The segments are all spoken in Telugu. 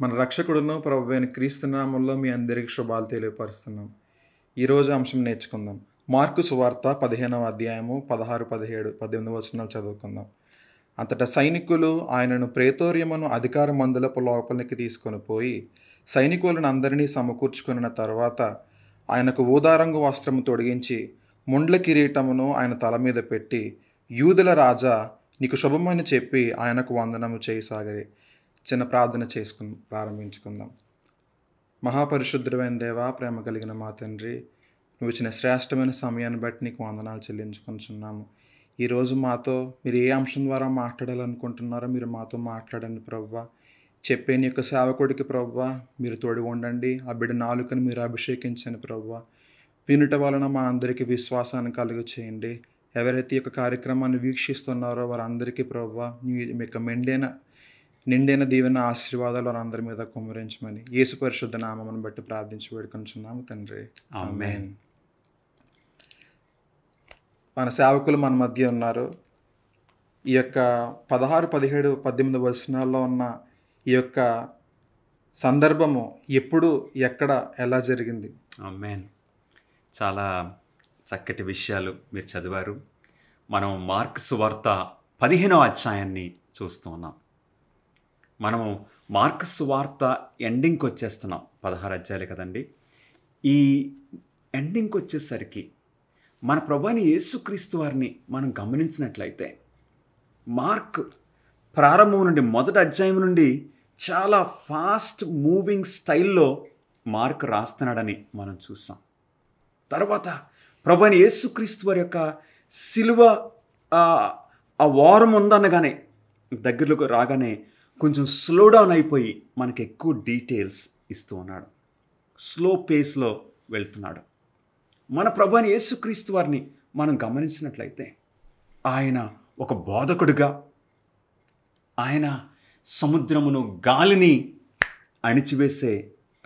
మన రక్షకుడును ప్రభువైన క్రీస్తు నామములో మీ అందరికీ శుభాలు తెలియపరుస్తున్నాం. ఈరోజు అంశం నేర్చుకుందాం. మార్కు సువార్త 15వ అధ్యాయము 16, 17, 18 వచనాలు చదువుకుందాం. అంతటా సైనికులు ఆయనను ప్రేతోర్యమును అధికార మందులపు లోపలికి తీసుకొని పోయి సైనికులను అందరినీ సమకూర్చుకున్న తర్వాత ఆయనకు ఊదారంగు వస్త్రము తొడిగించి ముండ్ల కిరీటమును ఆయన తల మీద పెట్టి, యూదుల రాజా నీకు శుభమని చెప్పి ఆయనకు వందనము చేయసాగరి. చిన్న ప్రార్థన ప్రారంభించుకుందాం. మహాపరిశుద్ధుడైన దేవా, ప్రేమ కలిగిన మా తండ్రి, నువ్వు ఇచ్చిన శ్రేష్టమైన సమయాన్ని బట్టి నీకు వందనాలు చెల్లించుకుంటున్నాము. ఈరోజు మాతో మీరు ఏ అంశం ద్వారా మాట్లాడాలనుకుంటున్నారో మీరు మాతో మాట్లాడండి ప్రభువా. చెప్పే నీ యొక్క సేవకుడికి ప్రభువా మీరు తోడు ఉండండి. ఆ బిడ్డ నాలుకను మీరు అభిషేకించండి ప్రభువా. వినుట వలన మా అందరికీ విశ్వాసాన్ని కలుగ చేయండి. ఎవరైతే ఈ యొక్క కార్యక్రమాన్ని వీక్షిస్తున్నారో వారందరికీ ప్రభువా మీ యొక్క నిండైన దీవెన ఆశీర్వాదాలు వారందరి మీద కుమ్మరించమని యేసు పరిశుద్ధ నామమును బట్టి ప్రార్థించి వేడుకొంచున్నాము తండ్రి, ఆమేన్. మన సేవకులు మన మధ్య ఉన్నారు. ఈ యొక్క 16, 17, 18 వచనాల్లో ఉన్న ఈ యొక్క సందర్భము ఎప్పుడు, ఎక్కడ, ఎలా జరిగింది? ఆమేన్. చాలా చక్కటి విషయాలు మీరు చదివారు. మనం మార్కు సువార్త 15వ అధ్యాయాన్ని చూస్తూ ఉన్నాం. మనము మార్కు సువార్త ఎండింగ్కి వచ్చేస్తున్నాం. 16 అధ్యాయాలే కదండి. ఈ ఎండింగ్కి వచ్చేసరికి మన ప్రభువైన యేసుక్రీస్తు వారిని మనం గమనించినట్లయితే మార్క్ ప్రారంభం నుండి మొదటి అధ్యాయం నుండి చాలా ఫాస్ట్ మూవింగ్ స్టైల్లో మార్క్ రాస్తున్నాడని మనం చూసాం. తర్వాత ప్రభువైన యేసుక్రీస్తు వారి యొక్క సిలువ ఆ వారం ఉందనగానే దగ్గరలోకి రాగానే కొంచెం స్లో డౌన్ అయిపోయి మనకి ఎక్కువ డీటెయిల్స్ ఇస్తూ ఉన్నాడు. స్లో పేస్లో వెళ్తున్నాడు. మన ప్రభువైన యేసుక్రీస్తు వారిని మనం గమనించినట్లయితే ఆయన ఒక బోధకుడిగా, ఆయన సముద్రమును గాలిని అణిచివేసే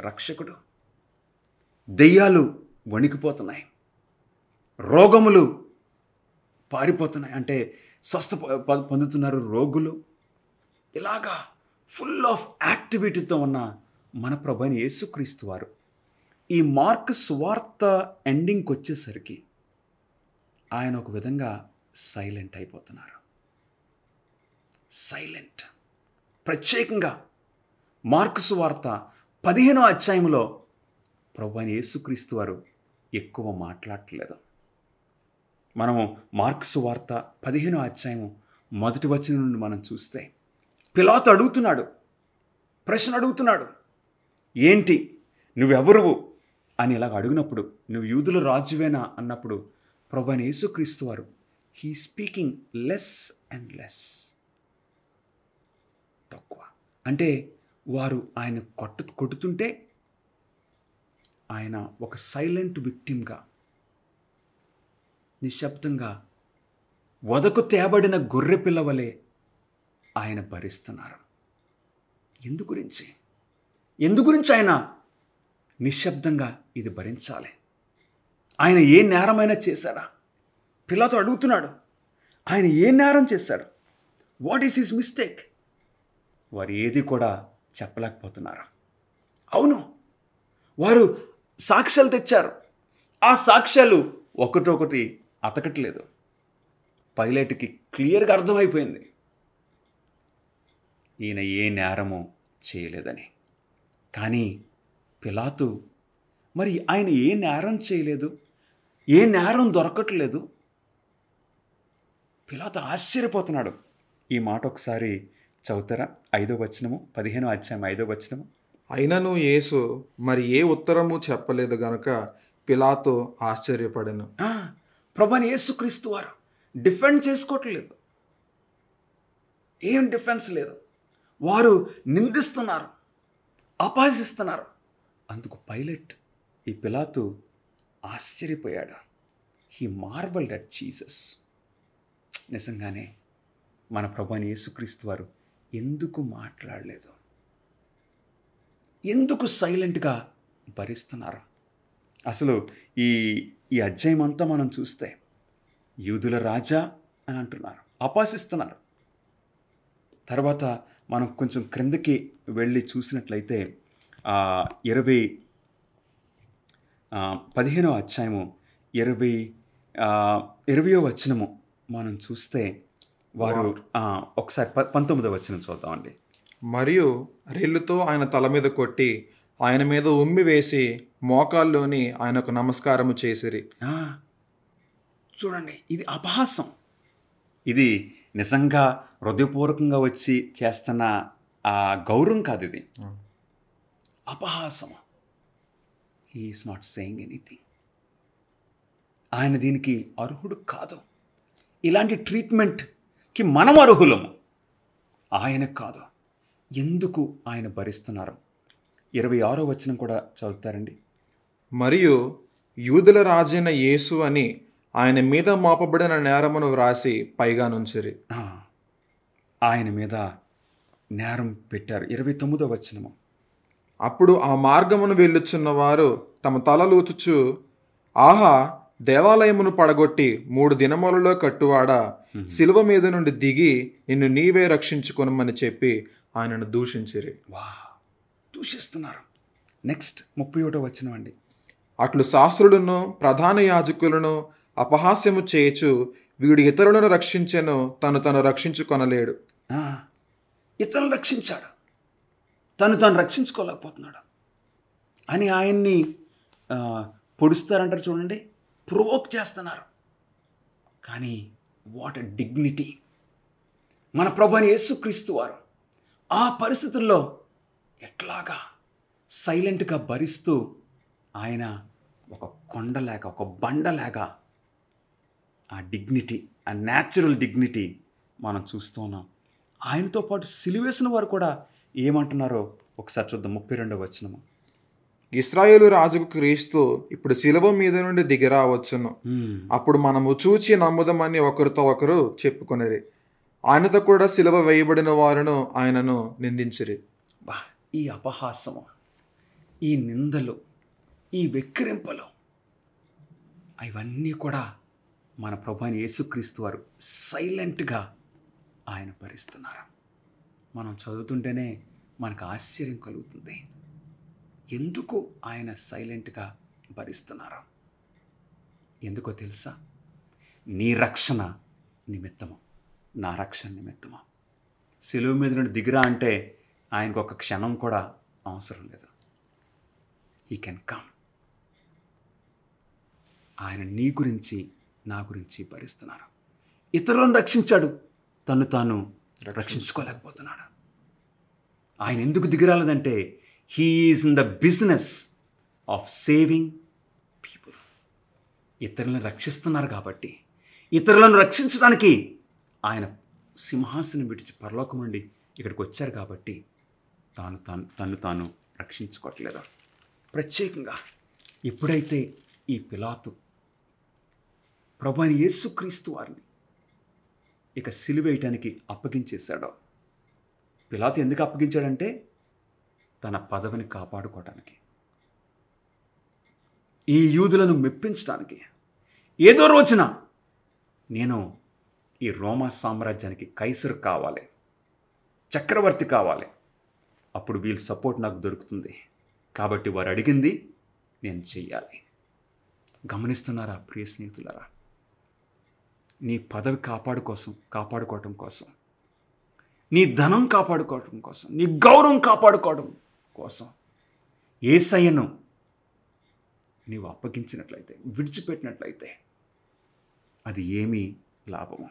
రక్షకుడు. దెయ్యాలు వణికిపోతున్నాయి, రోగములు పారిపోతున్నాయి, అంటే స్వస్థ పొందుతున్నారు రోగులు. ఇలాగా ఫుల్ ఆఫ్ యాక్టివిటీతో ఉన్న మన ప్రభువైన యేసుక్రీస్తు వారు ఈ మార్క్ సువార్త ఎండింగ్కి వచ్చేసరికి ఆయన ఒక విధంగా సైలెంట్ అయిపోతున్నారు. సైలెంట్. ప్రత్యేకంగా మార్కు సువార్త 15వ అధ్యాయంలో ప్రభువైన యేసుక్రీస్తు వారు ఎక్కువ మాట్లాడట్లేదు. మనము మార్కు సువార్త 15వ అధ్యాయం మొదటి వచనం నుండి మనం చూస్తే పిలాతు అడుగుతున్నాడు, ప్రశ్న అడుగుతున్నాడు, ఏంటి నువ్వెవరువు అని ఇలాగ అడిగినప్పుడు, నువ్వు యూదుల రాజువేనా అన్నప్పుడు ప్రభువైన యేసుక్రీస్తు వారు he speaking less and less, తక్కువ. అంటే వారు ఆయన కొడుతుంటే ఆయన ఒక సైలెంట్ విక్టిమ్గా, నిశ్శబ్దంగా వదకు తేబడిన గొర్రె పిల్లవలే ఆయన భరిస్తున్నారు. ఎందు గురించి ఆయన నిశ్శబ్దంగా ఇది భరించాలి? ఆయన ఏ నేరమైనా చేశాడా? పిలాతు అడుగుతున్నాడు, ఆయన ఏ నేరం చేశాడు? What is his mistake? వారు ఏది కూడా చెప్పలేకపోతున్నారు. అవును, వారు సాక్ష్యాలు తెచ్చారు. ఆ సాక్ష్యాలు ఒకటొకటి అతకట్లేదు. పైలట్కి క్లియర్గా అర్థమైపోయింది ఈయన ఏ నేరము చేయలేదని. కానీ పిలాతు మరి ఆయన ఏ నేరం చేయలేదు, ఏ నేరం దొరకట్లేదు. పిలాతు ఆశ్చర్యపోతున్నాడు. ఈ మాట ఒకసారి చదువుతారా? 5వ వచనము, 15వ అధ్యాయం 5వ వచనము. అయినను యేసు మరి ఏ ఉత్తరము చెప్పలేదు గనుక పిలాతు ఆశ్చర్యపడెను. ప్రభువైన యేసుక్రీస్తు వారు డిఫెండ్ చేసుకోవట్లేదు. ఏం డిఫెన్స్ లేదు. వారు నిందిస్తున్నారు, అపహసిస్తున్నారు. అందుకు పైలట్, ఈ పిలాతు ఆశ్చర్యపోయాడు. He marvelled at Jesus. నిజంగానే మన ప్రభువైన యేసుక్రీస్తు వారు ఎందుకు మాట్లాడలేదు? ఎందుకు సైలెంట్గా భరిస్తున్నారు? అసలు ఈ అధ్యాయం అంతా మనం చూస్తే యూదుల రాజా అని అంటున్నారు, అపహసిస్తున్నారు. తర్వాత మనం కొంచెం క్రిందకి వెళ్ళి చూసినట్లయితే 15వ అధ్యాయము 20వ వచనము మనం చూస్తే వారు ఒకసారి 19వ వచనం చూద్దామండి. మరియు రెల్లుతో ఆయన తల మీద కొట్టి ఆయన మీద ఉమ్మి వేసి మోకాల్లోని ఆయనకు నమస్కారము చేసిరి. చూడండి, ఇది అపహాసం. ఇది నిజంగా హృదయపూర్వకంగా వచ్చి చేస్తున్న ఆ గౌరవం కాదు, ఇది అపహాసం. He is not saying anything. ఆయన దీనికి అర్హుడు కాదు. ఇలాంటి ట్రీట్మెంట్కి మనం అర్హులము, ఆయన కాదు. ఎందుకు ఆయన భరిస్తున్నారు? 26వ వచనం కూడా చదువుతారండి. మరియు యూదుల రాజైన యేసు అని ఆయన మీద మోపబడిన నేరమును వ్రాసి పైగా నుంచిరి. ఆయన మీద నేరం పెట్టారు. 29వ వచనము. అప్పుడు ఆ మార్గమును వెళ్ళుచున్న వారు తమ తలలూచుచు, ఆహా, దేవాలయమును పడగొట్టి 3 దినములలో కట్టువాడా, శిలువ మీద నుండి దిగి నిన్ను నీవే రక్షించుకొనమని చెప్పి ఆయనను దూషించిరి. దూషిస్తున్నారు. నెక్స్ట్ 31వ వచనం అండి. అట్లు శాస్త్రులను ప్రధాన యాజకులను అపహాస్యము చేయచు, వీడు ఇతరులను రక్షించెను, తను రక్షించుకొనలేడు. ఇతరులను రక్షించాడు, తను రక్షించుకోలేకపోతున్నాడు అని ఆయన్ని పొడుస్తారంటారు చూడండి, ప్రొవోక్ చేస్తున్నారు. కానీ వాట్ ఎ డిగ్నిటీ! మన ప్రభువైన యేసుక్రీస్తు వారు ఆ పరిస్థితుల్లో ఎట్లాగా సైలెంట్గా భరిస్తూ ఆయన ఒక కొండలాగా, ఒక బండలాగా ఆ డిగ్నిటీ, ఆ న్యాచురల్ డిగ్నిటీ మనం చూస్తూ ఉన్నాం. ఆయనతో పాటు సిలువేసిన వారు కూడా ఏమంటున్నారో ఒకసారి చూద్దాం. 32వ వచనము. ఇశ్రాయేలు రాజుకు క్రీస్తు ఇప్పుడు శిలువ మీద నుండి దిగిరావచ్చును, అప్పుడు మనము చూచి నమ్ముదమని ఒకరితో ఒకరు చెప్పుకొనిరి. ఆయనతో కూడా శిలువ వేయబడిన వారును ఆయనను నిందించిరి. ఈ అపహాసము, ఈ నిందలు, ఈ వెక్కిరింపులు, ఇవన్నీ కూడా మన ప్రభువైన యేసుక్రీస్తు వారు సైలెంట్గా ఆయన భరిస్తున్నారు. మనం చదువుతుంటేనే మనకు ఆశ్చర్యం కలుగుతుంది. ఎందుకు ఆయన సైలెంట్గా భరిస్తున్నారు? ఎందుకో తెలుసా? నీ రక్షణ నిమిత్తము, నా రక్షణ నిమిత్తము. శిలువ మీద నుండి దిగిరా అంటే ఆయనకు ఒక క్షణం కూడా అవసరం లేదు. He can come. ఆయన నీ గురించి, నా గురించి భరిస్తున్నారు. ఇతరులను రక్షించాడు, తాను రక్షించుకోలేకపోతున్నాడు. ఆయన ఎందుకు దిగిరాలేదంటే he is in the business of saving people. ఇతరులను రక్షిస్తున్నారు కాబట్టి, ఇతరులను రక్షించడానికి ఆయన సింహాసనం విడిచి పరలోకం నుండి ఇక్కడికి వచ్చారు కాబట్టి తాను రక్షించుకోవట్లేదు. ప్రత్యేకంగా ఎప్పుడైతే ఈ పిలాతు ప్రభువైన యేసుక్రీస్తు వారిని ఇక సిలువేయటానికి అప్పగించేశాడో, పిలాతు ఎందుకు అప్పగించాడంటే తన పదవిని కాపాడుకోవటానికి, ఈ యూదులను మెప్పించడానికి. ఏదో రోజున నేను ఈ రోమా సామ్రాజ్యానికి కైసరు కావాలి, చక్రవర్తి కావాలి, అప్పుడు వీళ్ళ సపోర్ట్ నాకు దొరుకుతుంది, కాబట్టి వారు అడిగింది నేను చెయ్యాలి. గమనిస్తున్నారా ప్రియ స్నేహితులారా? నీ పదవి కాపాడుకోవటం కోసం, నీ ధనం కాపాడుకోవటం కోసం, నీ గౌరవం కాపాడుకోవడం కోసం యేసయ్యను నీవు అప్పగించినట్లయితే, విడిచిపెట్టినట్లయితే అది ఏమీ లాభము?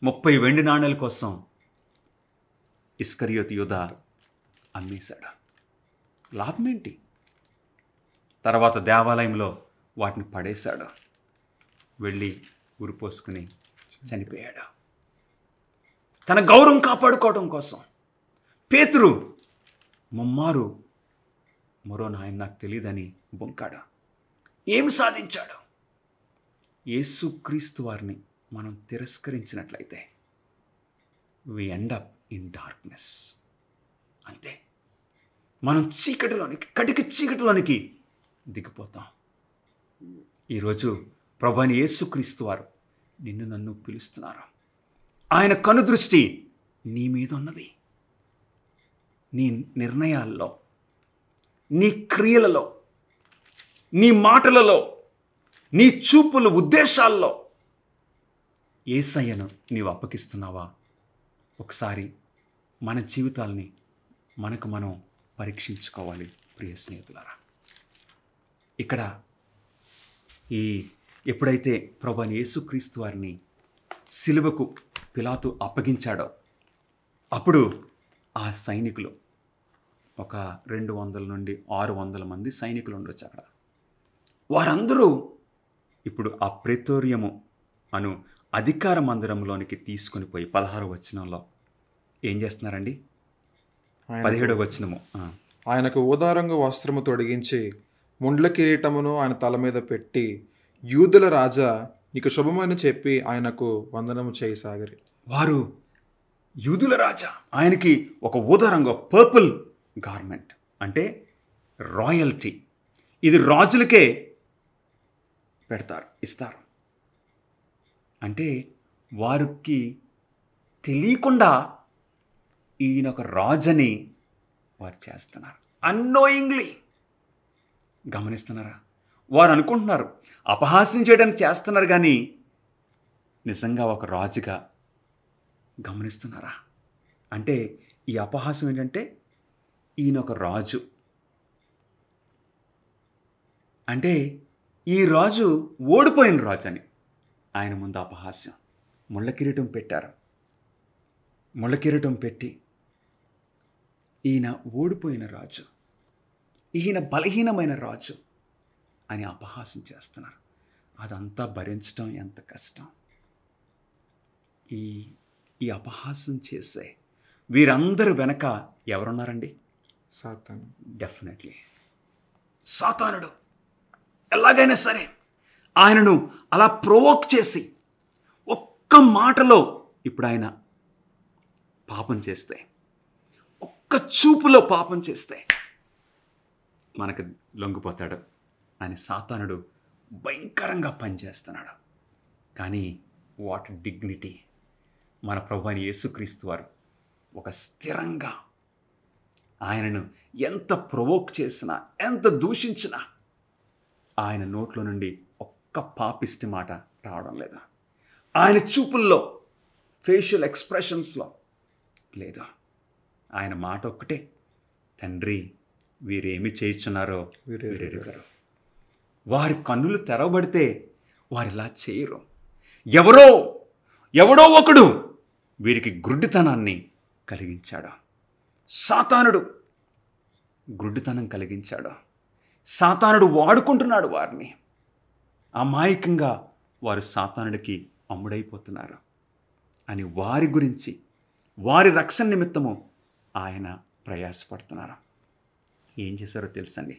30 వెండి నాణేల కోసం ఇస్కరియోతు యూదా అమ్మేశాడు. లాభమేంటి? తర్వాత దేవాలయంలో వాటిని పడేశాడు, వెళ్ళి ఉరిపోసుకుని చనిపోయాడు. తన గౌరవం కాపాడుకోవడం కోసం పేతురు ముమ్మారు మరో నాయన నాకు తెలియదని బొంకాడు. ఏమి సాధించాడు? యేసుక్రీస్తు వారిని మనం తిరస్కరించినట్లయితే we end up in darkness. అంతే, మనం చీకటిలోనికి, కటికి చీకటిలోనికి దిగిపోతాం. ఈరోజు ప్రభువైన యేసుక్రీస్తు వారు నిన్ను నన్ను పిలుస్తున్నారు. ఆయన కనుదృష్టి నీ మీద ఉన్నది. నీ నిర్ణయాల్లో, నీ క్రియలలో, నీ మాటలలో, నీ చూపుల ఉద్దేశాల్లో యేసయ్యను నీవు అప్పగిస్తున్నావా? ఒకసారి మన జీవితాల్ని మనకు మనం పరీక్షించుకోవాలి ప్రియ స్నేహితులారా. ఇక్కడ ఎప్పుడైతే ప్రభువైన యేసుక్రీస్తు వారిని సిలువకు పిలాతు అప్పగించాడో అప్పుడు ఆ సైనికులు ఒక 200 నుండి 600 మంది సైనికులు ఉండొచ్చు అక్కడ. వారందరూ ఇప్పుడు ఆ ప్రెతోరియము అను అధికార మందిరంలోనికి తీసుకుని పోయి 16వ వచనంలో ఏం చేస్తున్నారండి? 17వ వచనము. ఆయనకు ఊదారంగు వస్త్రము తొడిగించి ముండ్ల కిరీటమును ఆయన తల మీద పెట్టి, యూదుల రాజా నీకు శుభమని చెప్పి ఆయనకు వందనము చేయసాగిరి. వారు యూదుల రాజా, ఆయనకి ఒక ఊదారంగు పర్పుల్ గార్మెంట్ అంటే రాయల్టీ. ఇది రాజులకే పెడతారు, ఇస్తారు. అంటే వారికి తెలియకుండా ఈయన ఒక రాజని వారు చేస్తున్నారు. అన్నోయింగ్లీ. గమనిస్తున్నారా? వారు అనుకుంటున్నారు అపహాస్యం చేయడానికి చేస్తున్నారు, కానీ నిజంగా ఒక రాజుగా గమనిస్తున్నారా? అంటే ఈ అపహాస్యం ఏంటంటే ఈయన ఒక రాజు అంటే ఈ రాజు ఓడిపోయిన రాజు అని ఆయన ముందు అపహాస్యం. ముళ్ళ కిరీటం పెట్టారు. ముళ్ళ కిరీటం పెట్టి ఈయన ఓడిపోయిన రాజు, ఈయన బలహీనమైన రాజు అని అపహాస్యం చేస్తున్నారు. అదంతా భరించడం ఎంత కష్టం. ఈ అపహాస్యం చేసే వీరందరూ వెనక ఎవరున్నారండి? సాతాను. డెఫినెట్లీ సాతానుడు. ఎలాగైనా సరే ఆయనను అలా ప్రొవోక్ చేసి ఒక్క మాటలో ఇప్పుడు ఆయన పాపం చేస్తే, ఒక్క చూపులో పాపం చేస్తే మనకు లొంగిపోతాడు అని సాతానుడు భయంకరంగా పనిచేస్తున్నాడు. కానీ వాట్ డిగ్నిటీ! మన ప్రభువైన యేసుక్రీస్తు వారు ఒక స్థిరంగా ఆయనను ఎంత ప్రొవోక్ చేసినా, ఎంత దూషించినా ఆయన నోట్లో నుండి ఒక్క పాపిష్టి మాట రావడం లేదు. ఆయన చూపుల్లో, ఫేషియల్ ఎక్స్ప్రెషన్స్లో లేదు. ఆయన మాట ఒక్కటే, తండ్రి వీరేమి చేయుచున్నారో వీరెరుగరు. వారి కన్నులు తెరవబడితే వారు ఇలా చేయరు. ఎవడో ఒకడు వీరికి గుడ్డితనాన్ని కలిగించాడు. సాతానుడు గుడ్డితనం కలిగించాడు. సాతానుడు వాడుకుంటున్నాడు వారిని. అమాయకంగా వారు సాతానుడికి అమ్ముడైపోతున్నారు అని వారి గురించి, వారి రక్షణ నిమిత్తము ఆయన ప్రయాసపడుతున్నారు. ఏం చేశారో తెలుసండి?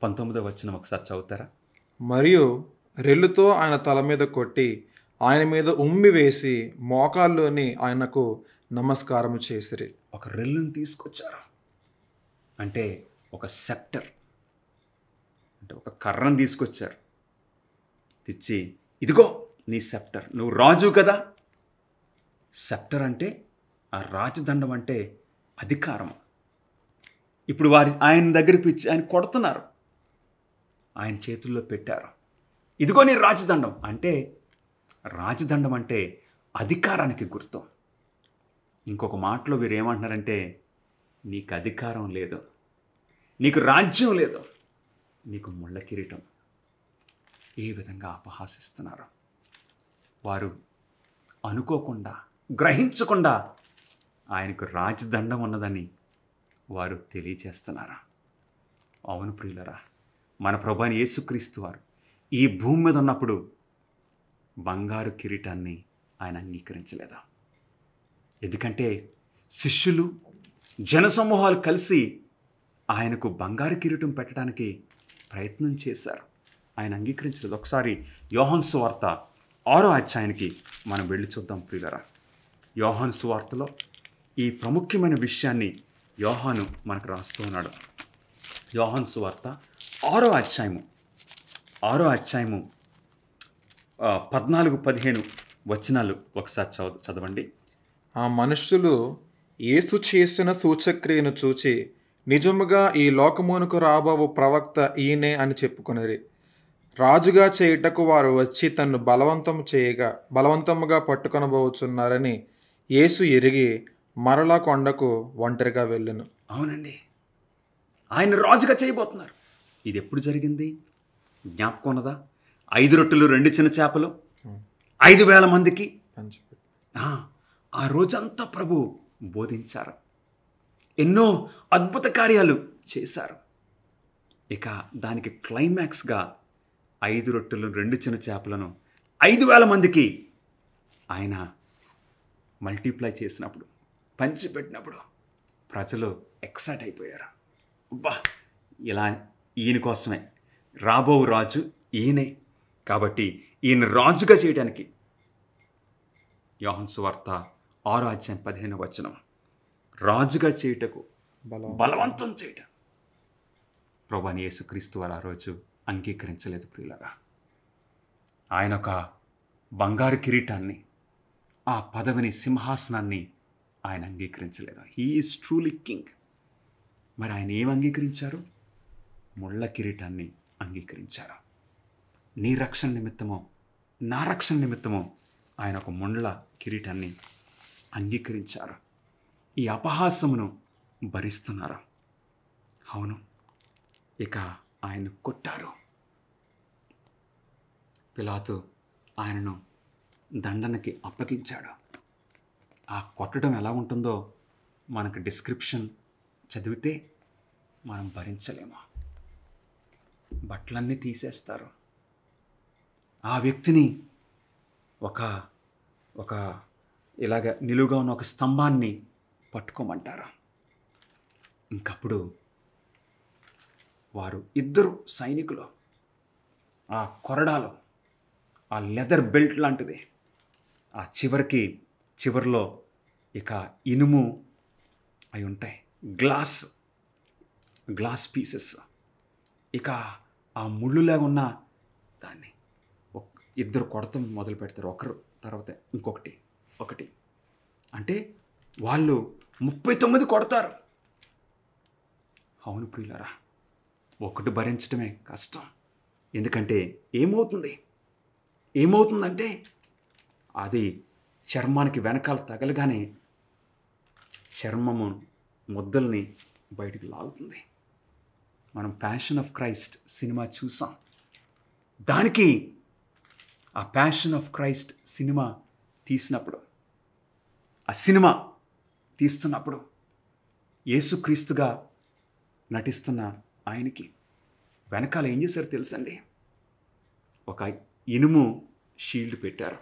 19వ వచనం ఒకసారి చదువుతారా? మరియు రెల్లుతో ఆయన తల మీద కొట్టి ఆయన మీద ఉమ్మి వేసి మోకాల్లోని ఆయనకు నమస్కారము చేసిరి. ఒక రెల్లుని తీసుకొచ్చారు. అంటే ఒక సెప్టర్, అంటే ఒక కర్రను తీసుకొచ్చారు. తెచ్చి, ఇదిగో నీ సెప్టర్, నువ్వు రాజు కదా. సెప్టర్ అంటే ఆ రాజదండం అంటే అధికారం. ఇప్పుడు ఆయన దగ్గరికి పిచ్చి ఆయన కొడుతున్నారు. ఆయన చేతుల్లో పెట్టారు. ఇదిగో నీ రాజదండం. అంటే రాజదండం అంటే అధికారానికి గుర్తు. ఇంకొక మాటలో వీరు ఏమంటున్నారంటే, నీకు అధికారం లేదు, నీకు రాజ్యం లేదు, నీకు ముళ్ళ కిరీటం. ఏ విధంగా అపహాసిస్తున్నారు. వారు అనుకోకుండా, గ్రహించకుండా ఆయనకు రాజదండం ఉన్నదని వారు తెలియచేస్తున్నారు. అవును ప్రియులరా, మన ప్రభువైన యేసుక్రీస్తు వారు ఈ భూమి మీద ఉన్నప్పుడు బంగారు కిరీటాన్ని ఆయన అంగీకరించలేదా? ఎందుకంటే శిష్యులు, జనసమూహాలు కలిసి ఆయనకు బంగారు కిరీటం పెట్టడానికి ప్రయత్నం చేశారు. ఆయన అంగీకరించలేదు. ఒకసారి యోహాను సువార్త 6వ అధ్యాయానికి మనం వెళ్ళి చూద్దాం ప్రియులరా. యోహాను సువార్తలో ఈ ప్రాముఖ్యమైన విషయాన్ని యోహాను మనకు రాస్తూ ఉన్నాడు. యోహాను సువార్త 6వ అధ్యాయము 14-15 వచనాలు ఒకసారి చదవండి. ఆ మనుష్యులు యేసు చేసిన సూచక్రియను చూచి నిజముగా ఈ లోకమునకు రాబోవు ప్రవక్త ఈయనే అని చెప్పుకొనిరి. రాజుగా చేయుటకు వారు వచ్చి తన్ను బలవంతముగా పట్టుకొనబోచున్నారని యేసు ఎరిగి మరలా కొండకు ఒంటరిగా వెళ్ళెను. అవునండి, ఆయన రాజుగా చేయబోతున్నారు. ఇది ఎప్పుడు జరిగింది జ్ఞాపకం ఉన్నదా? 5 రొట్టెలు 2 చిన్న చేపలు 5,000 మందికి. ఆ రోజంతా ప్రభు బోధించారు, ఎన్నో అద్భుత కార్యాలు చేశారు. ఇక దానికి క్లైమాక్స్గా 5 రొట్టెలు 2 చిన్న చేపలను 5,000 మందికి ఆయన మల్టిప్లై చేసినప్పుడు, పంచిపెట్టినప్పుడు ప్రజలు ఎక్సైట్ అయిపోయారు. అబ్బా, ఇలా ఈయన కోసమే రాబో రాజు ఈయనే, కాబట్టి ఈయన రాజుగా చేయడానికి యోహాను సువార్త 6:15 రాజుగా చేయుటకు బలవంతం చేయటం ప్రభువైన యేసుక్రీస్తు వారు ఆ రోజు అంగీకరించలేదు ప్రియులారా. ఆయన ఒక బంగారు కిరీటాన్ని, ఆ పదవిని, సింహాసనాన్ని ఆయన అంగీకరించలేదు. He is truly king. మరి ఆయన ఏం అంగీకరించారు? ముళ్ళ కిరీటాన్ని అంగీకరించారు. నీ రక్షణ నిమిత్తమో నా రక్షణ నిమిత్తమో ఆయన ఒక ముళ్ళ కిరీటాన్ని అంగీకరించారు. ఈ అపహాసమును భరిస్తున్నారు. అవును, ఇక ఆయన కొట్టారు. పిలాతు ఆయనను దండనకి అప్పగించాడు. ఆ కొట్టడం ఎలా ఉంటుందో మనకు డిస్క్రిప్షన్ చదివితే మనం భరించలేము. బట్టలన్నీ తీసేస్తారు. ఆ వ్యక్తిని ఒక ఇలాగ నిలువుగా ఉన్న ఒక స్తంభాన్ని పట్టుకోమంటారు. ఇంకప్పుడు వారు 2 సైనికులు ఆ కొరడాలో, ఆ లెదర్ బెల్ట్ లాంటిది, ఆ చివరిలో ఇక ఇనుము అవి ఉంటాయి, గ్లాస్ పీసెస్. ఇక ఆ ముళ్ళులాగా ఉన్న దాన్ని 2 కొడతాం మొదలు పెడతారు, ఒకరు తర్వాత ఒకటి అంటే వాళ్ళు 39 కొడతారు. అవును ప్రియులారా, ఒకటి భరించడమే కష్టం. ఎందుకంటే ఏమవుతుందంటే అది చర్మానికి వెనకాల తగలగానే చర్మము ముద్దల్ని బయటికి లాగుతుంది. మనం ప్యాషన్ ఆఫ్ క్రైస్ట్ సినిమా చూసాం. దానికి ఆ ప్యాషన్ ఆఫ్ క్రైస్ట్ సినిమా తీస్తున్నప్పుడు యేసుక్రీస్తుగా నటిస్తున్న ఆయనకి వెనకాల ఏం చేశారు తెలుసండి? ఒక ఇనుము షీల్డ్ పెట్టారు.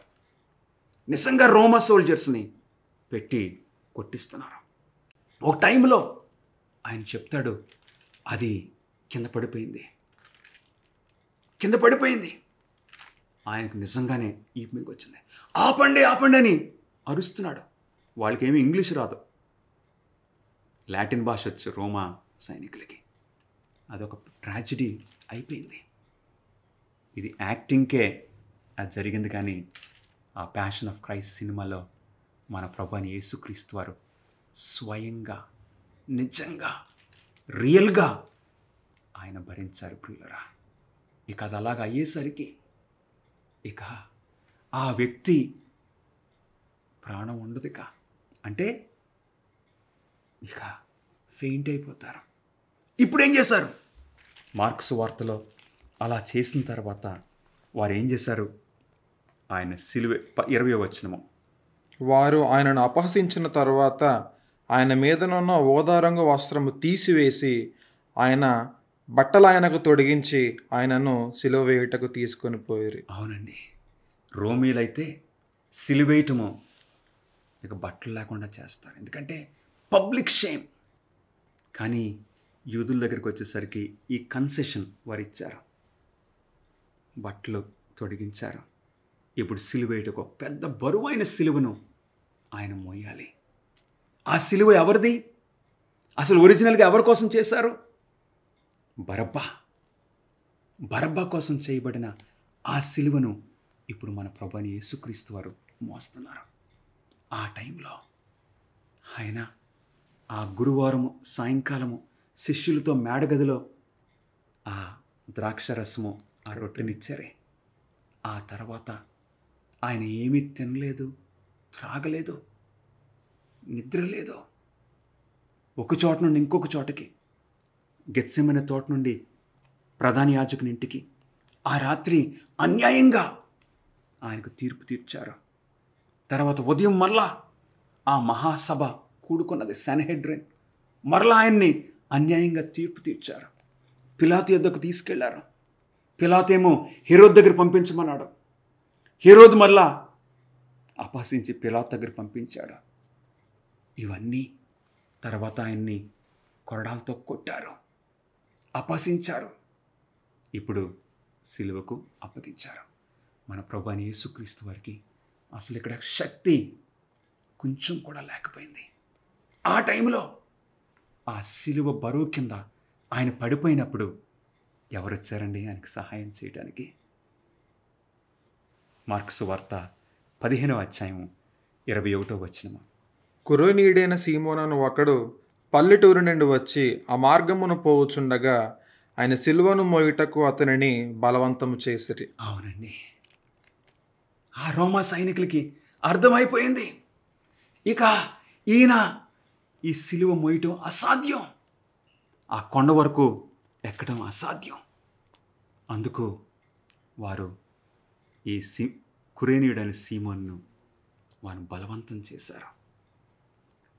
నిజంగా రోమా సోల్జర్స్ని పెట్టి కొట్టిస్తున్నారు. ఒక టైంలో ఆయన చెప్తాడు, అది కింద పడిపోయింది. ఆయనకు నిజంగానే ఈపు మీదకి వచ్చింది. ఆపండి అని అరుస్తున్నాడు. వాళ్ళకేమీ ఇంగ్లీష్ రాదు, లాటిన్ భాష వచ్చు రోమా సైనికులకి. అదొక ట్రాజడీ అయిపోయింది. ఇది యాక్టింగ్కే అది జరిగింది, కానీ ఆ ప్యాషన్ ఆఫ్ క్రైస్ట్ సినిమాలో మన ప్రభువైన యేసుక్రీస్తు వారు స్వయంగా, నిజంగా, రియల్గా ఆయన భరించారు ప్రియులరా. ఇక అది అలాగ అయ్యేసరికి ఇక ఆ వ్యక్తి ప్రాణం ఉండదు. అంటే ఇక ఫెయింట్ అయిపోతారు. ఇప్పుడు ఏం చేశారు? మార్కు సువార్తలో అలా చేసిన తర్వాత వారు ఏం చేశారు? ఆయన సిలువ 20వ వచనము, వారు ఆయనను అపహసించిన తరువాత ఆయన మీదనున్న ఓదారంగు వస్త్రము తీసివేసి ఆయన బట్టలు ఆయనకు తొడిగించి ఆయనను సిలువ వేయుటకు తీసుకొని పోయారు. అవునండి, రోమీలైతే సిలువేయటము ఇక బట్టలు లేకుండా చేస్తారు, ఎందుకంటే పబ్లిక్ షేమ్. కానీ యూదుల దగ్గరికి వచ్చేసరికి ఈ కన్సెషన్ వారు ఇచ్చారు, బట్టలు తొడిగించారు. ఇప్పుడు సిలువేయటకు ఒక పెద్ద బరువైన సిలువను ఆయన మోయాలి. ఆ సిలువ ఎవరిది? అసలు ఒరిజినల్గా ఎవరి కోసం చేశారు? బరబ్బా కోసం చేయబడిన ఆ సిలువను ఇప్పుడు మన ప్రభువైన యేసుక్రీస్తు వారు మోస్తున్నారు. ఆ టైంలో ఆయన ఆ గురువారము సాయంకాలము శిష్యులతో మేడగదిలో ఆ ద్రాక్షరసము ఆ రొట్టెనిచ్చారే, ఆ తర్వాత ఆయన ఏమీ తినలేదు, త్రాగలేదు, నిద్ర లేదు. ఒక చోట నుండి ఇంకొక చోటకి, గెత్సెమనే తోట నుండి ప్రధాన యాజకుని ఇంటికి ఆ రాత్రి అన్యాయంగా ఆయనకు తీర్పు తీర్చారు. తర్వాత ఉదయం మరలా ఆ మహాసభ కూడుకున్నది, సన్హెడ్రిన్, మరలా ఆయన్ని అన్యాయంగా తీర్పు తీర్చారు. పిలాతు యొద్దకు తీసుకెళ్లారు. పిలాతేమో హెరోద్ దగ్గర పంపించమన్నాడు. హెరోద్ మరలా అపహసించి పిలాతు దగ్గర పంపించాడు. ఇవన్నీ తర్వాత ఆయన్ని కొరడాలతో కొట్టారు, అపహసించారు. ఇప్పుడు సిలువకు అప్పగించారు. మన ప్రభువైన యేసుక్రీస్తు వారికి అసలు ఇక్కడ శక్తి కొంచెం కూడా లేకపోయింది. ఆ టైంలో ఆ సిలువ బరువు కింద ఆయన పడిపోయినప్పుడు ఎవరు వచ్చారండి ఆయనకు సహాయం చేయడానికి? మార్కు సువార్త 15వ అధ్యాయం 21వ వచనము. కురేనీయుడైన సీమోనను ఒకడు పల్లెటూరు నుండి వచ్చి ఆ మార్గమున పోవుచుండగా ఆయన సిలువను మోయుటకు అతనిని బలవంతము చేసిరి. అవునండి, ఆ రోమా సైనికులకి అర్థమైపోయింది, ఇక ఈయన ఈ సిలువ మోయటం అసాధ్యం, ఆ కొండ వరకు ఎక్కడం అసాధ్యం. అందుకు వారు ఈ కురేనీయుడైన సీమోన్ను వారు బలవంతం చేశారు.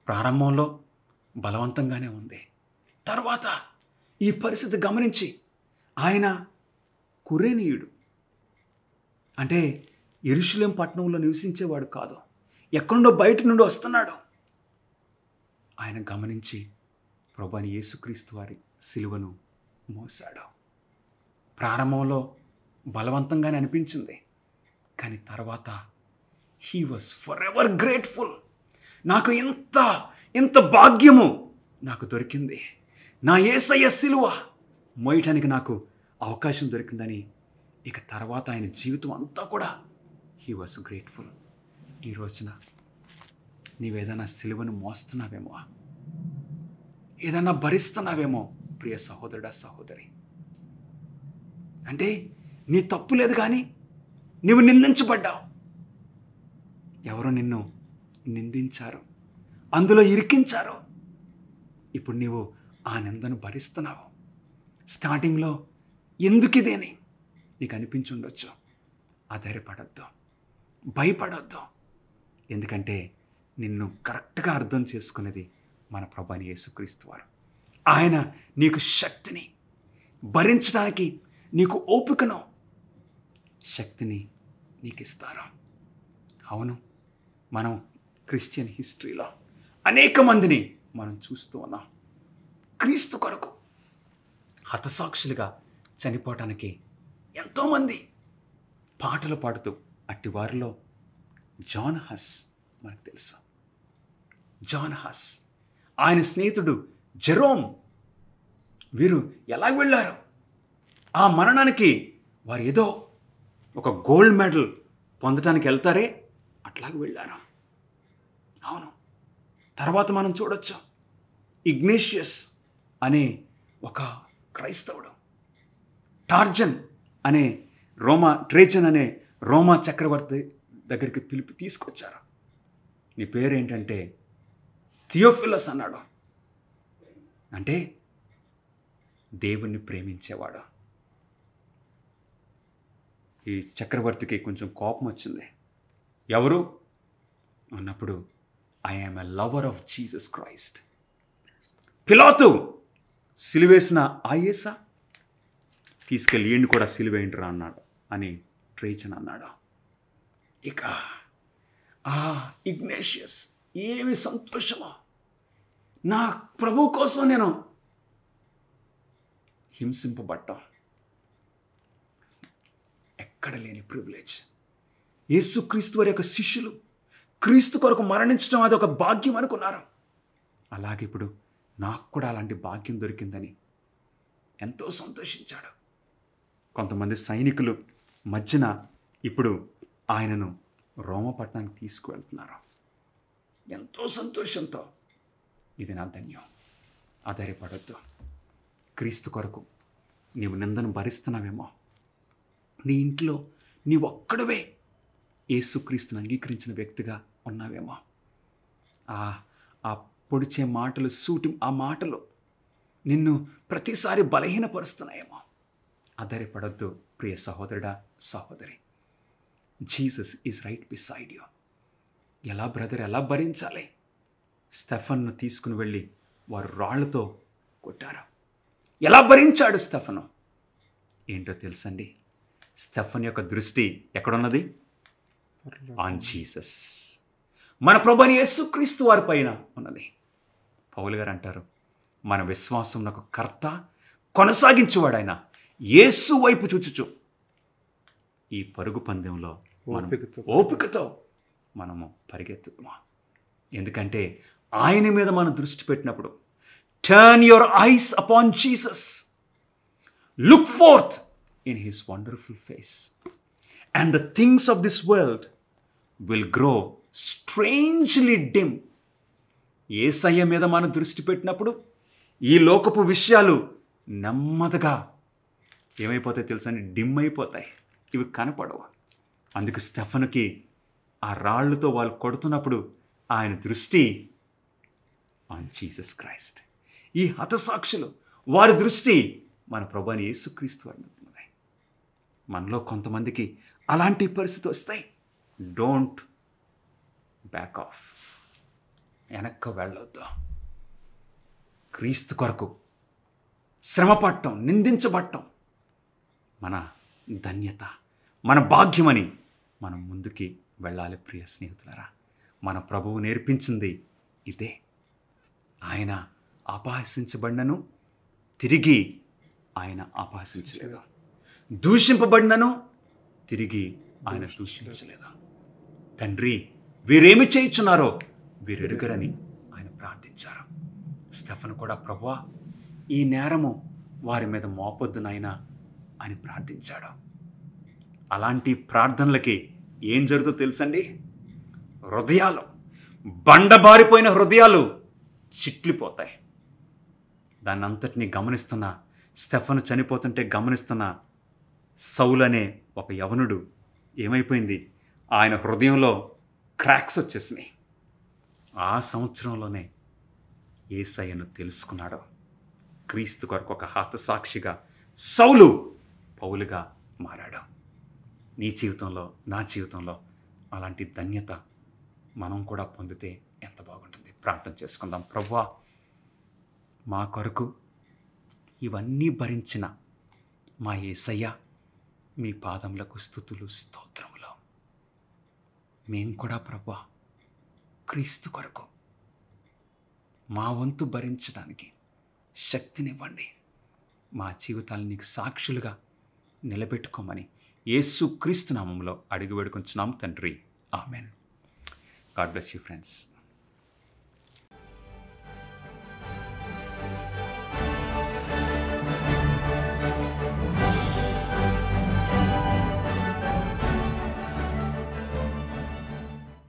ప్రారంభంలో బలవంతంగానే ఉంది. తర్వాత ఈ పరిస్థితి గమనించి ఆయన కురేనీయుడు అంటే యెరూషలేం పట్టణంలో నివసించేవాడు కాదు, ఎక్కడో బయట నుండి వస్తున్నాడు. ఆయన గమనించి ప్రభువైన యేసుక్రీస్తు వారి సిలువను మోసాడు. ప్రారంభంలో బలవంతంగానే అనిపించింది, కానీ తర్వాత he was for ever grateful. నాకు ఇంత భాగ్యము నాకు దొరికింది, నా యేసయ్య సిలువ మోయటానికి నాకు అవకాశం దొరికిందని ఇక తర్వాత ఆయన జీవితం అంతా కూడా హీ వాజ్ గ్రేట్ఫుల్. ఈ రోజున నీవేదైనా సిలువను మోస్తున్నావేమో, ఏదన్నా భరిస్తున్నావేమో ప్రియ సహోదరుడా, సహోదరి, అంటే నీ తప్పు లేదు, కానీ నువ్వు నిందించబడ్డావు. ఎవరు నిన్ను నిందించారు, అందులో ఇరికించారు. ఇప్పుడు నీవు ఆ నిందను భరిస్తున్నావు. స్టార్టింగ్లో ఎందుకు ఇదేని నీకు అనిపించి ఉండొచ్చు. ఆధారపడద్దు, భయపడొద్దు, ఎందుకంటే నిన్ను కరెక్ట్గా అర్థం చేసుకునేది మన ప్రభువైన యేసుక్రీస్తు వారు. ఆయన నీకు శక్తిని భరించడానికి, నీకు ఓపికను, శక్తిని నీకు ఇస్తారు. అవును, మనం క్రిస్టియన్ హిస్టరీలో అనేక మందిని మనం చూస్తూ ఉన్నాం. క్రీస్తు కొరకు హతసాక్షులుగా చనిపోవటానికి ఎంతోమంది పాటలు పాడుతూ, అట్టి వారిలో జాన్ హస్ మనకు తెలుసు. జాన్ హస్, ఆయన స్నేహితుడు జెరోమ్, వీరు ఎలా వెళ్ళారు? ఆ మరణానికి వారు ఏదో ఒక గోల్డ్ మెడల్ పొందటానికి వెళ్తారే, అట్లాగే వెళ్ళారు. అవును, తర్వాత మనం చూడొచ్చు ఇగ్నేషియస్ అనే ఒక క్రైస్తవుడు, ట్రేజన్ అనే రోమా చక్రవర్తి దగ్గరికి పిలిపి తీసుకొచ్చారు. నీ పేరేంటంటే థియోఫిలస్ అన్నాడు. అంటే దేవుణ్ణి ప్రేమించేవాడు. ఈ చక్రవర్తికి కొంచెం కోపం వచ్చింది. ఎవరు అన్నప్పుడు, I am a lover of Jesus Christ. పిలాతు సిలువేసిన ఆ యేసా, తీసుకెళ్ళి ఈయన్ని కూడా సిలువేయండిరా అన్నాడు అని ట్రేజన్ అన్నాడు. ఇక ఆ ఇగ్నేషియస్ ఏమి సంతోషమో, నా ప్రభు కోసం నేను హింసింపబడ్డాం. ఎక్కడ లేని ప్రివిలేజ్. యేసుక్రీస్తు వారి యొక్క శిష్యులు క్రీస్తు కొరకు మరణించడం అది ఒక భాగ్యం అనుకున్నారు. అలాగే ఇప్పుడు నాకు కూడా అలాంటి భాగ్యం దొరికిందని ఎంతో సంతోషించాడు. కొంతమంది సైనికులు మధ్యన ఇప్పుడు ఆయనను రోమపట్నానికి తీసుకువెళ్తున్నారు. ఎంతో సంతోషంతో ఇది నా ధన్యం. ఆధారపడొద్దు. క్రీస్తు కొరకు నీవు నిందను భరిస్తున్నావేమో, నీ ఇంట్లో నీవొక్కడవే యేసుక్రీస్తుని అంగీకరించిన వ్యక్తిగా ఉన్నావేమో, ఆ పొడిచే మాటలు, ఆ మాటలు నిన్ను ప్రతిసారి బలహీనపరుస్తున్నాయేమో. ఆధారపడొద్దు ప్రియ సహోదరుడా, సహోదరి. Jesus is right beside you. ఎలా బ్రదర్, ఎలా భరించాలి? స్టెఫన్ను తీసుకుని వెళ్ళి వారు రాళ్లతో కొట్టారు. ఎలా భరించాడు స్టెఫను? ఏంటో తెలుసండి, స్టెఫన్ యొక్క దృష్టి ఎక్కడున్నది? ఆన్ జీసస్, మన ప్రభువైన యేసుక్రీస్తు వారి పైన ఉన్నది. పౌలు గారు అంటారు, మన విశ్వాసం నాకు కర్త కొనసాగించేవాడైన యేసు వైపు చూచుచు ఈ పరుగు పందెంలో ఓపికతో మనము పరిగెత్తుదామా. ఎందుకంటే ఆయన మీద మనం దృష్టి పెట్టినప్పుడు, turn your eyes upon Jesus, look forth in his wonderful face, and the things of this world will grow strangely dim. యేసయ్య మీద మనం దృష్టి పెట్టినప్పుడు ఈ లోకపు విషయాలు నెమ్మదిగా ఏమైపోతాయి తెలుసండి? డిమ్ అయిపోతాయి, ఇవి కనపడవు. అందుకు స్టెఫనుకి ఆ రాళ్లతో వాళ్ళు కొడుతున్నప్పుడు ఆయన దృష్టి ఆన్ జీసస్ క్రైస్ట్. ఈ హతసాక్షులు వారి దృష్టి మన ప్రభువైన యేసుక్రీస్తు వారి మీద ఉన్నది. మనలో కొంతమందికి అలాంటి పరిస్థితి వస్తాయి. డోంట్ బ్యాక్ ఆఫ్, వెనక్కి వెళ్ళొద్దు. క్రీస్తు కొరకు శ్రమపడటం, నిందించబడటం మన ధన్యత, మన భాగ్యమని మనం ముందుకి వెళ్ళాలి. ప్రియ స్నేహితులారా, మన ప్రభువు నేర్పించింది ఇదే. ఆయన అపహసించబడినను తిరిగి ఆయన అపహసించలేదు, దూషింపబడినను తిరిగి ఆయన దూషించలేదు. తండ్రి, వీరేమి చేయుచున్నారో వీరెరుగరని ఆయన ప్రార్థించారు. స్టెఫను కూడా, ప్రభువా ఈ నేరము వారి మీద మోపొద్దు నాయనా అని ప్రార్థించాడు. అలాంటి ప్రార్థనలకి ఏం జరుగుతుందో తెలుసండి? హృదయాలు, బండబారిపోయిన హృదయాలు చిట్లిపోతాయి. దాన్ని అంతటినీ గమనిస్తున్న, స్టెఫను చనిపోతుంటే గమనిస్తున్న సౌలు అనే ఒక యవనుడు ఏమైపోయింది? ఆయన హృదయంలో క్రాక్స్ వచ్చేసినాయి. ఆ సంవత్సరంలోనే యేసయ్యను తెలుసుకున్నాడు. క్రీస్తు కొరకు ఒక హతసాక్షిగా సౌలు పౌలుగా మారాడు. నీ జీవితంలో, నా జీవితంలో అలాంటి ధన్యత మనం కూడా పొందితే ఎంత బాగుంటుంది. ప్రార్థన చేసుకుందాం. ప్రభువా, మా కొరకు ఇవన్నీ భరించిన మా యేసయ్య, మీ పాదములకు స్తుతులు, స్తోత్రములు. మేం కూడా ప్రభువా క్రీస్తు కొరకు మా వంతు భరించడానికి శక్తినివ్వండి. మా జీవితాలను నీకు సాక్షులుగా నిలబెట్టుకోమని యేసుక్రీస్తు నామములో అడిగి వేడుకొంచున్నాం తండ్రి. Amen. God bless you friends.